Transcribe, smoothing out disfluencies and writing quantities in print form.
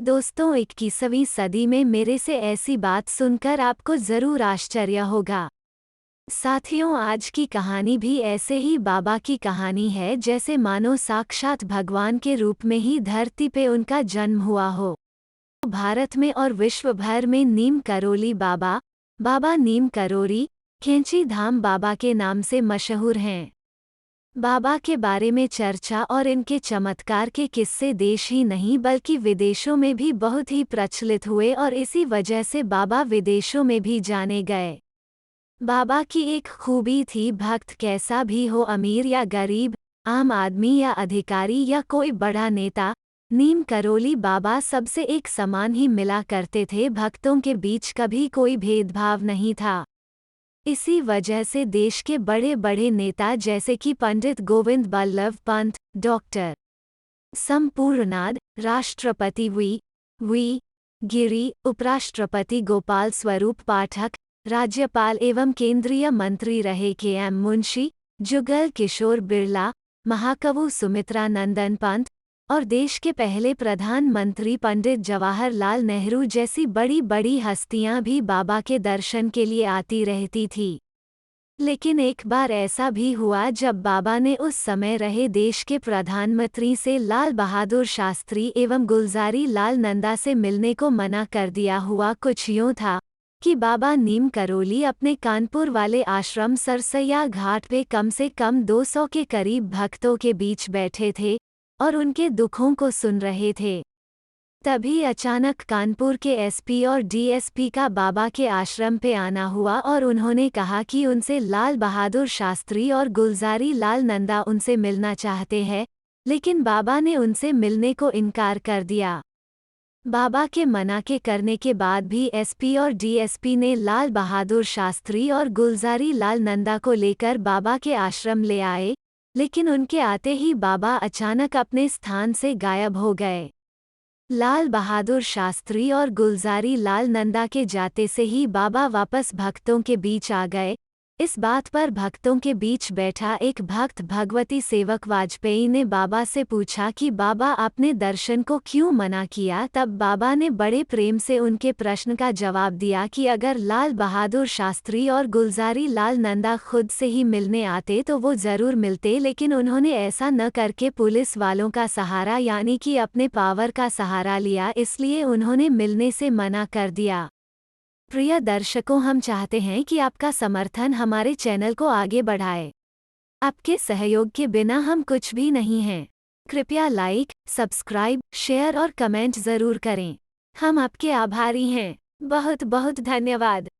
दोस्तों, 21वीं सदी में मेरे से ऐसी बात सुनकर आपको जरूर आश्चर्य होगा। साथियों, आज की कहानी भी ऐसे ही बाबा की कहानी है जैसे मानो साक्षात भगवान के रूप में ही धरती पे उनका जन्म हुआ हो। भारत में और विश्व भर में नीम करोली बाबा, बाबा नीम करोली, खेंची धाम बाबा के नाम से मशहूर हैं। बाबा के बारे में चर्चा और इनके चमत्कार के किस्से देश ही नहीं बल्कि विदेशों में भी बहुत ही प्रचलित हुए और इसी वजह से बाबा विदेशों में भी जाने गए। बाबा की एक खूबी थी, भक्त कैसा भी हो, अमीर या गरीब, आम आदमी या अधिकारी या कोई बड़ा नेता, नीम करोली बाबा सबसे एक समान ही मिला करते थे। भक्तों के बीच कभी कोई भेदभाव नहीं था। इसी वजह से देश के बड़े बड़े नेता जैसे कि पंडित गोविंद बल्लभ पंत, डॉक्टर संपूर्णानंद, राष्ट्रपति वी गिरी, उपराष्ट्रपति गोपाल स्वरूप पाठक, राज्यपाल एवं केंद्रीय मंत्री रहे के.एम. मुंशी, जुगल किशोर बिरला, महाकवि सुमित्रा नंदन पंत और देश के पहले प्रधानमंत्री पंडित जवाहरलाल नेहरू जैसी बड़ी बड़ी हस्तियां भी बाबा के दर्शन के लिए आती रहती थी। लेकिन एक बार ऐसा भी हुआ जब बाबा ने उस समय रहे देश के प्रधानमंत्री से लाल बहादुर शास्त्री एवं गुलजारी लाल नंदा से मिलने को मना कर दिया। हुआ कुछ यूं था कि बाबा नीम करोली अपने कानपुर वाले आश्रम सरसैया घाट पे कम से कम 200 के करीब भक्तों के बीच बैठे थे और उनके दुखों को सुन रहे थे। तभी अचानक कानपुर के एसपी और डीएसपी का बाबा के आश्रम पे आना हुआ और उन्होंने कहा कि उनसे लाल बहादुर शास्त्री और गुलजारी लाल नंदा उनसे मिलना चाहते हैं, लेकिन बाबा ने उनसे मिलने को इनकार कर दिया। बाबा के मना के करने के बाद भी एसपी और डीएसपी ने लाल बहादुर शास्त्री और गुलजारी लाल नंदा को लेकर बाबा के आश्रम ले आए, लेकिन उनके आते ही बाबा अचानक अपने स्थान से गायब हो गए। लाल बहादुर शास्त्री और गुलजारी लाल नंदा के जाते से ही बाबा वापस भक्तों के बीच आ गए। इस बात पर भक्तों के बीच बैठा एक भक्त भगवती सेवक वाजपेयी ने बाबा से पूछा कि बाबा, आपने दर्शन को क्यों मना किया। तब बाबा ने बड़े प्रेम से उनके प्रश्न का जवाब दिया कि अगर लाल बहादुर शास्त्री और गुलजारी लाल नंदा खुद से ही मिलने आते तो वो जरूर मिलते, लेकिन उन्होंने ऐसा न करके पुलिस वालों का सहारा यानी कि अपने पावर का सहारा लिया, इसलिए उन्होंने मिलने से मना कर दिया। प्रिय दर्शकों, हम चाहते हैं कि आपका समर्थन हमारे चैनल को आगे बढ़ाए। आपके सहयोग के बिना हम कुछ भी नहीं हैं। कृपया लाइक, सब्सक्राइब, शेयर और कमेंट जरूर करें। हम आपके आभारी हैं। बहुत बहुत धन्यवाद।